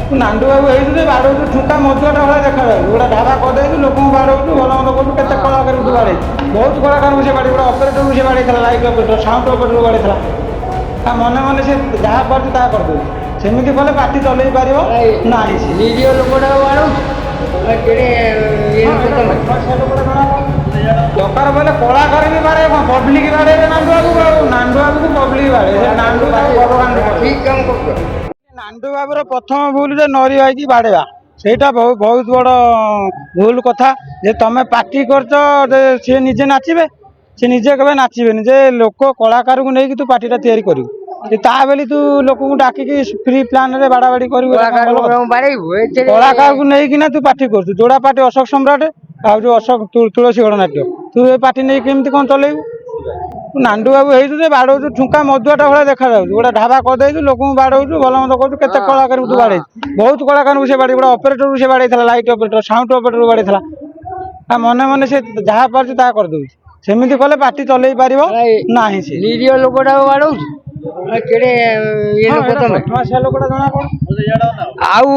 नांडू बाबू ହେଇଥିଲେ ବାଡ଼ଉଛୁ ଠୁଙ୍କା ମଦୁଆଟା ଭଳିଆ ଦେଖାଯାଉଛି ଗୋଟେ ଢାବା କରିଦେଇଛୁ ଲୋକଙ୍କୁ ବାଡ଼ଉଛୁ ଭଲ ମନ୍ଦ କରୁଛୁ କେତେ କଳାକାରଙ୍କୁ ବାଡ଼େଇ ବହୁତ କଳାକାରଙ୍କୁ ସେ ବାଡ଼େଇ ଗୋଟେ ଅପରେଟରକୁ ସେ ବାଡ଼େଇଥିଲା ଲାଇଟ୍ ଅପରେଟର ସାଉଣ୍ଡ ଅପରେଟରକୁ ବାଡ଼େଇଥିଲା ତା ମନେ ମନେ ସେ ଯାହା ପାରୁଛି ତାହା କରିଦେଉଛି ସେମିତି କଲେ ପାର୍ଟି ଚଲେଇ ପାରିବ ନାହିଁ ସେ ନିରୀହ ଲୋକଟାକୁ ବାଡ଼ଉଛି ଦରକାର ପଡ଼ିଲେ କଳାକାର ବି ବାଡ଼େଇ କ'ଣ ପବ୍ଲିକ ବାଡ଼େଇବେ ନାଣ୍ଡୁ ବାବୁକୁ ଆଉ ନାଣ୍ଡୁ ବାବୁକୁ ପବ୍ଲିକ ବାଡ଼େଇ ସେ ନାଣ୍ଡୁ ତାକୁ ଭଗବାନ ଠିକ୍ କାମ କରୁଛ। नांडू बाबूर प्रथम भूल जे नरी भाई बाड़ेवा सेटा बहुत बड़ भूल कथा जे तुम पार्टी करछ सी निजे नाचे सी निजे कहे नाचे जे लोक कलाकार को लेकिन तू पार्टी तैयारी करू ता बेली तू लोक डाकिकी फ्री प्लान रे बाड़ा बाड़ी कर कलाकार को लेकिन तू पार्टी कर जोड़ा पार्टी अशोक सम्राट आ जो अशोक तुलसी गणनाट्य तू ये पार्टी नहीं केमती कौन चलेबू नांडू बाबू ହେଇଛୁ ବାଡ଼ଉଛୁ ଠୁଙ୍କା ମଦୁଆଟା ଭଳିଆ ଦେଖାଯାଉଛି ଗୋଟେ ଢାବା କରିଦେଇଛୁ ଲୋକଙ୍କୁ ବାଡ଼ଉଛୁ ଭଲ ମନ୍ଦ କରୁଛୁ କେତେ କଳାକାରଙ୍କୁ ତୁ ବାଡ଼େଇଛୁ ବହୁତ କଳାକାରଙ୍କୁ ସେ ବାଡ଼େଇ ଗୋଟେ ଅପରେଟରକୁ ସେ ବାଡ଼େଇଥିଲା ଲାଇଟ୍ ଅପରେଟର ସାଉଣ୍ଡ ଅପରେଟରକୁ ବାଡ଼େଇଥିଲା ତା ମନେ ମନେ ସେ ଯାହା ପାରୁଛି ତାହା କରିଦେଉଛି ସେମିତି କଲେ ପାର୍ଟି ଚଲେଇ ପାରିବ ନାହିଁ ସେ ନିରୀହ ଲୋକଟାକୁ ବାଡ଼ଉଛି ଲୋକଟା ଜଣା ଆଉ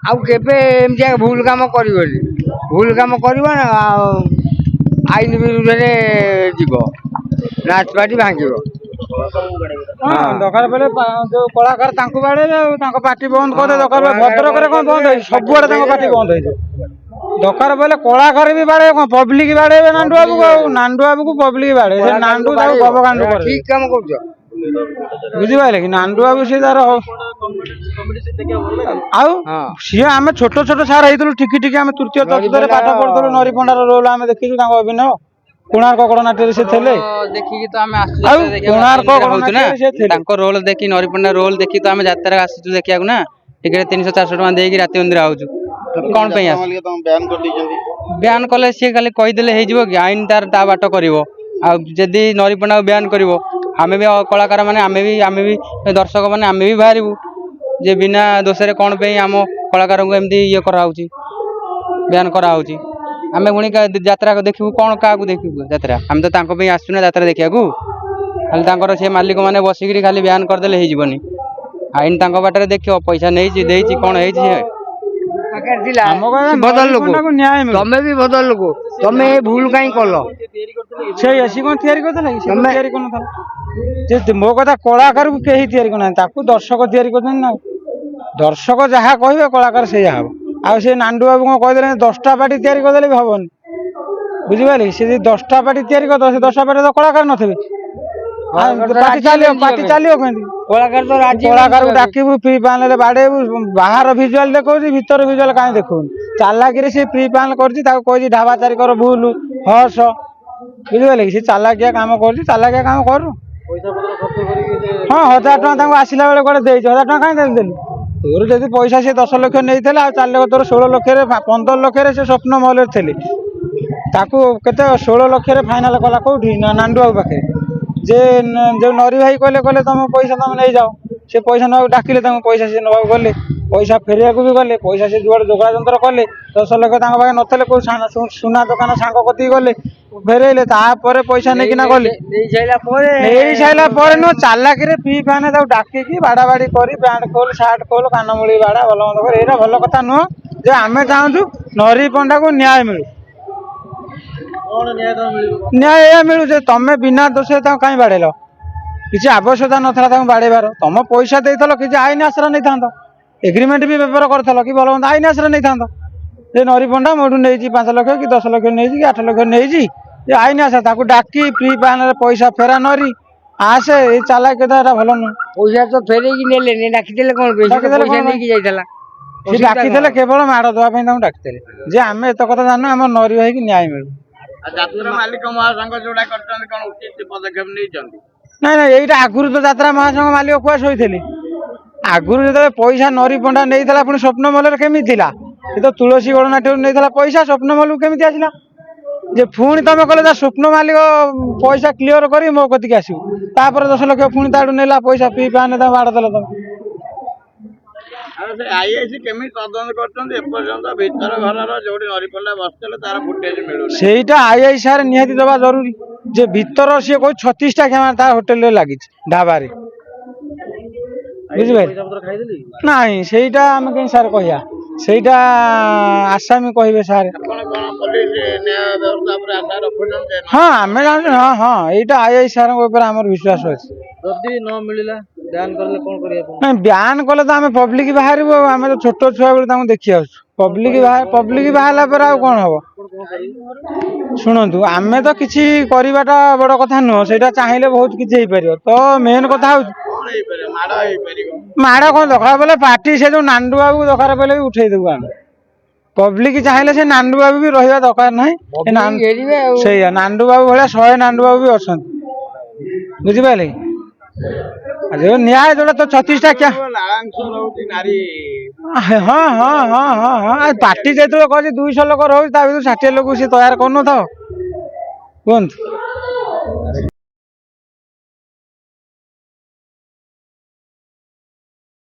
ଆଉ କେବେ ଏମିତିଆ ଭୁଲ କାମ କରିବନି ଭୁଲ କାମ କରିବ ନା ଆଇନ ବିରୁଦ୍ଧରେ ଯିବ ନାଚ ପାର୍ଟି ଭାଙ୍ଗିବ ଦରକାର ପଡ଼ିଲେ ଯୋଉ କଳାକାର ତାଙ୍କୁ ବାଡ଼େଇବେ ଆଉ ତାଙ୍କ ପାର୍ଟି ବନ୍ଦ କରିଦେବେ ଦରକାର ଭଦ୍ରକରେ କ'ଣ ବନ୍ଦ ହେଇଛି ସବୁଆଡ଼େ ତାଙ୍କ ପାର୍ଟି ବନ୍ଦ ହେଇଯିବ ଦରକାର ପଡ଼ିଲେ କଳାକାର ବି ବାଡ଼େଇବେ କ'ଣ ପବ୍ଲିକ ବାଡ଼େଇବେ ନାଣ୍ଡୁ ବାବୁକୁ ଆଉ ନାଣ୍ଡୁ ବାବୁକୁ ପବ୍ଲିକ ବାଡ଼େଇବେ ସେ ନାଣ୍ଡୁ ତାକୁ ଭବକାଣ୍ଡ କରିବେ ଠିକ୍ କାମ କରୁଛ ବୁଝିପାରିଲେ କି ନାଣ୍ଡୁ ବାବୁ ସିଏ ତାର ଆଉ ସିଏ ଆମେ ଛୋଟ ଛୋଟ ସାର୍ ହେଇଥିଲୁ ଟିକି ଟିକି ଆମେ ତୃତୀୟ ଚତୁର୍ଥରେ ପାଠ ପଢୁଥିଲୁ ନରିପଣ୍ଡାର ରୋଲ ଆମେ ଦେଖିଛୁ ତାଙ୍କ ଅଭିନୟ କୋଣାର୍କ ଗଣନାଟ୍ୟରେ ସେ ଥିଲେ ଦେଖିକି ତ ଆମେ ଆସୁଛୁ କୋଣାର୍କ ହଉଛୁ ନା ତାଙ୍କ ରୋଲ ଦେଖି ନରିପଣ୍ଡା ରୋଲ ଦେଖି ତ ଆମେ ଯାତ୍ରା ଆସୁଛୁ ଦେଖିବାକୁ ନା ଟିକେଟ 300-400 ଟଙ୍କା ଦେଇକି ରାତି ମନ୍ଦିର ଆଉଛୁ କଣ ପାଇଁ ବ୍ୟାନ୍ କଲେ ସିଏ ଖାଲି କହିଦେଲେ ହେଇଯିବ କି ଆଇନ ତାର ତା ବାଟ କରିବ ଆଉ ଯଦି ନରିପଣ୍ଡାକୁ ବ୍ୟାନ୍ କରିବ ଆମେ ବି କଳାକାର ମାନେ ଆମେ ବି ଦର୍ଶକ ମାନେ ଆମେ ବି ବାହାରିବୁ ଯେ ବିନା ଦୋଷରେ କଣ ପାଇଁ ଆମ କଳାକାରଙ୍କୁ ଏମିତି ଇଏ କରାହଉଛି ବ୍ୟାନ୍ କରାହଉଛି ଆମେ ପୁଣି ଯାତ୍ରା ଦେଖିବୁ କଣ କାହାକୁ ଦେଖିବୁ ଯାତ୍ରା ଆମେ ତ ତାଙ୍କ ପାଇଁ ଆସୁଛୁ ନା ଯାତ୍ରା ଦେଖିବାକୁ ଖାଲି ତାଙ୍କର ସେ ମାଲିକ ମାନେ ବସିକିରି ଖାଲି ବ୍ୟାନ୍ କରିଦେଲେ ହେଇଯିବନି ଆଇନ ତାଙ୍କ ବାଟରେ ଦେଖିବ ପଇସା ନେଇଛି ଦେଇଛି କଣ ହେଇଛି ବଦଳ ଲୋକ ତମେ ବି ବଦଳ ଲୋକ ତମେ ଏ ଭୁଲ କାହିଁ କଲ ସେଇ ଆସି କ'ଣ ତିଆରି କରିଦେଲା କି ତିଆରି କରିନଥିଲା ମୋ କଥା କଳାକାରକୁ କେହି ତିଆରି କରୁନାହାନ୍ତି ତାକୁ ଦର୍ଶକ ତିଆରି କରୁଛନ୍ତି ନା ଦର୍ଶକ ଯାହା କହିବେ କଳାକାର ସେଇଆ ହବ ଆଉ ସେ ନାଣ୍ଡୁ ବାବୁ କ'ଣ କହିଦେଲେ 10ଟା ପାର୍ଟି ତିଆରି କରିଦେଲେ ବି ହବନି ବୁଝିପାରିଲେ ସେ ଯଦି 10ଟା ପାର୍ଟି ତିଆରି କରିଦେବ ସେ 10ଟା ପାର୍ଟି ତ କଳାକାର ନଥିବେ ପାର୍ଟି ଚାଲିବ କେମିତି କଳାକାରକୁ ଡାକିବୁ ପ୍ରି ପ୍ୟାନେଲ ବାଡ଼େଇବୁ ବାହାର ଭିଜୁଆଲ ଦେଖଉଛି ଭିତର ଭିଜୁଆଲ କାହିଁ ଦେଖଉନି ଚାଲାକିରେ ସେ ପ୍ରି ପ୍ୟାନେଲ କରିଛି ତାକୁ କହିଛି ଢାବା ଚାରିକର ଭୁଲ ହର୍ଷ ବୁଝିପାରିଲେ କି ସେ ଚାଲାକିଆ କାମ କରୁଛି ଚାଲାକିଆ କାମ କରୁ ହଁ 1000 ଟଙ୍କା ତାଙ୍କୁ ଆସିଲା ବେଳେ କୁଆଡ଼େ ଦେଇଛି 1000 ଟଙ୍କା କାହିଁ ଦେଲୁ ତୋର ଯଦି ପଇସା ସେ 10 ଲକ୍ଷ ନେଇଥିଲା ଆଉ 4 ଲକ୍ଷ ତୋର 16 ଲକ୍ଷରେ 15 ଲକ୍ଷରେ ସେ ସ୍ୱପ୍ନ ମହଲରେ ଥିଲେ ତାକୁ କେତେ 16 ଲକ୍ଷରେ ଫାଇନାଲ କଲା କୋଉଠି ନାଣ୍ଡୁ ବାବୁ ପାଖରେ ଯେ ଯୋଉ ନରି ଭାଇ କହିଲେ ତମ ପଇସା ତମେ ନେଇଯାଅ ସେ ପଇସା ନେବାକୁ ଡାକିଲେ ତାଙ୍କୁ ପଇସା ସେ ନେବାକୁ ଗଲେ ପଇସା ଫେରିବାକୁ ବି ଗଲେ ପଇସା ସେ ଯୁଆଡ଼େ ଯୋଗାଡ଼ ଯନ୍ତ୍ର କଲେ 10 ଲକ୍ଷ ତାଙ୍କ ପାଖରେ ନଥିଲେ କୋଉ ସୁନା ଦୋକାନ ସାଙ୍ଗ କତିକି ଗଲେ ଫେରେଇଲେ ତାପରେ ପଇସା ନେଇକିନା ଗଲେ ନେଇ ସାରିଲା ପରେ ନୁହଁ ଚାଲାକିରେ ପ୍ରି ଫ୍ୟାନ ତାକୁ ଡାକିକି ବାଡ଼ାବାଡ଼ି କରି ପ୍ୟାଣ୍ଟ ଖୋଲ ସାର୍ଟ ଖୋଲ କାନମୂଳି ବାଡ଼ା ଭଲ ମନ୍ଦ କରି ଏଇଟା ଭଲ କଥା ନୁହଁ ଯେ ଆମେ ଚାହୁଁଛୁ ନରିପଣ୍ଡାକୁ ନ୍ୟାୟ ମିଳୁ ନ୍ୟାୟ ଏହା ମିଳୁ ଯେ ତମେ ବିନା ଦୋଷରେ ତାଙ୍କୁ କାହିଁ ବାଡ଼େଇଲ କିଛି ଆବଶ୍ୟକତା ନଥିଲା ତାଙ୍କୁ ବାଡ଼େଇବାର ତମ ପଇସା ଦେଇଥିଲ କିଛି ଆଇନ ଆଶ୍ରୟ ନେଇଥାନ୍ତ ଏଗ୍ରିମେଣ୍ଟ ବି ବ୍ୟବହାର କରିଥିଲ କି ଭଲ ମନ୍ଦ ଆଇନ ଆଶ୍ରୟ ନେଇଥାନ୍ତ ଯେ ନରିପଣ୍ଡା ମୋଠୁ ନେଇଛି 5 ଲକ୍ଷ କି 10 ଲକ୍ଷ ନେଇଛି କି 8 ଲକ୍ଷ ନେଇଛି ଯେ ଆଇନ ଆଶ୍ରୟ ତାକୁ ଡାକି ପ୍ରି ପ୍ୟାନେଲ ପଇସା ଫେରା ନରି ଆସେ ଏଇ ଚାଲାକିଟା ଏଟା ଭଲ ନୁହଁ ପଇସା ତ ଫେରେଇକି ନେଲେନି ଡାକିଦେଲେ କଣ ପଇସା ନେଇକି ଯାଇଥିଲା ସେ ଡାକିଥିଲେ କେବଳ ମାଡ଼ ଦେବା ପାଇଁ ତାଙ୍କୁ ଡାକିଥିଲେ ଯେ ଆମେ ଏତେ କଥା ଜାଣିନୁ ଆମ ନରି ଭାଇକି ନ୍ୟାୟ ମିଳୁ ଯାତ୍ରା ମାଲିକ ମହାସଂଘ ଯୋଉଟା କରିଛନ୍ତି କଣ ଉଚିତ ପଦକ୍ଷେପ ନେଇଛନ୍ତି ନାଇଁ ଏଇଟା ଆଗରୁ ତ ଯାତ୍ରା ମହାସଂଘ ମାଲିକ କୁଆ ଶୋଇଥିଲେ ଆଗରୁ ଯେତେବେଳେ ପଇସା ନରିପଣ୍ଡା ନେଇଥିଲା ପୁଣି ସ୍ୱପ୍ନ ମହଲରେ କେମିତି ଥିଲା ସେ ତ ତୁଳସୀ ଗଣନାଟ୍ୟରୁ ନେଇଥିଲା ପଇସା ସ୍ୱପ୍ନ ମହଲକୁ କେମିତି ଆସିଲା ଯେ ପୁଣି ତମେ କହିଲେ ତା ସ୍ୱପ୍ନ ମାଲିକ ପଇସା କ୍ଲିୟର କରି ମୋ କତିକି ଆସିବୁ ତାପରେ 10 ଲକ୍ଷ ପୁଣି ତାଠୁ ନେଲା ପଇସା ପ୍ରି ପ୍ୟାନେଲ ତାଙ୍କୁ ବାଡ଼ ଦେଲ ତମେ ଆଇଆଇସି କେମିତି ତଦନ୍ତ କରୁଛନ୍ତି ଏପର୍ଯ୍ୟନ୍ତ ଭିତର ଘରର ଯୋଉଠି ନରିପଣ୍ଡା ବସିଥିଲେ ତାର ଫୁଟେଜ ମିଳୁନି ସେଇଟା ଆଇଆଇସି ନିହାତି ଦେବା ଜରୁରୀ ଯେ ଭିତର ସିଏ କହୁଛି 36ଟା କ୍ୟାମେରା ତାର ହୋଟେଲରେ ଲାଗିଛି ଢାବାରେ ବୁଝିପାରିଲେ ନାଇଁ ସେଇଟା ଆମେ କେମିତି ସାର୍ କହିବା ସେଇଟା ଆସାମୀ କହିବେ ସାର୍ ହଁ ଆମେ ଜାଣୁଛୁ ହଁ ହଁ ଏଇଟା ଆଇ ସାର୍ଙ୍କ ଉପରେ ଆମର ବିଶ୍ୱାସ ଅଛି ଯଦି ନ ମିଳିଲା ବ୍ୟାନ୍ କଲେ କଣ କରିବା ନାଇଁ ବ୍ୟାନ୍ କଲେ ତ ଆମେ ପବ୍ଲିକ ବାହାରିବୁ ଆଉ ଆମେ ତ ଛୋଟ ଛୁଆ ବେଳୁ ତାଙ୍କୁ ଦେଖି ଆସୁଛୁ ପବ୍ଲିକ ବାହାରିଲା ପରେ ଆଉ କଣ ହବ ଶୁଣନ୍ତୁ ଆମେ ତ କିଛି କରିବାଟା ବଡ କଥା ନୁହଁ ସେଇଟା ଚାହିଁଲେ ବହୁତ କିଛି ହେଇପାରିବ ତ ମେନ୍ କଥା ହଉଛି ମାଡ଼ କଣ ଦରକାର ବୋଲେ ପାର୍ଟି ସେ ଯୋଉ ନାଣ୍ଡୁ ବାବୁ ଦରକାର ପଇଲେ ବି ଉଠେଇଦେବୁ ଆମେ ପବ୍ଲିକ ଚାହିଁଲେ ସେ ନାଣ୍ଡୁ ବାବୁ ବି ରହିବା ଦରକାର ନାହିଁ ସେଇଆ ନାଣ୍ଡୁ ବାବୁ ଭଳିଆ 100 ନାଣ୍ଡୁ ବାବୁ ବି ଅଛନ୍ତି ବୁଝିପାରିଲେ ନ୍ୟାୟ ଯୋଉଟା ତ 36ଟା କ୍ୟା ହଁ ହଁ ହଁ ହଁ ହଁ ପାର୍ଟି ଯେତେବେଳେ କହୁଛି 200 ଲୋକ ରହୁଛି ତା ଭିତରୁ 60 ଲୋକ ସେ ତୟାର କରୁନଥାଉ କୁହନ୍ତୁ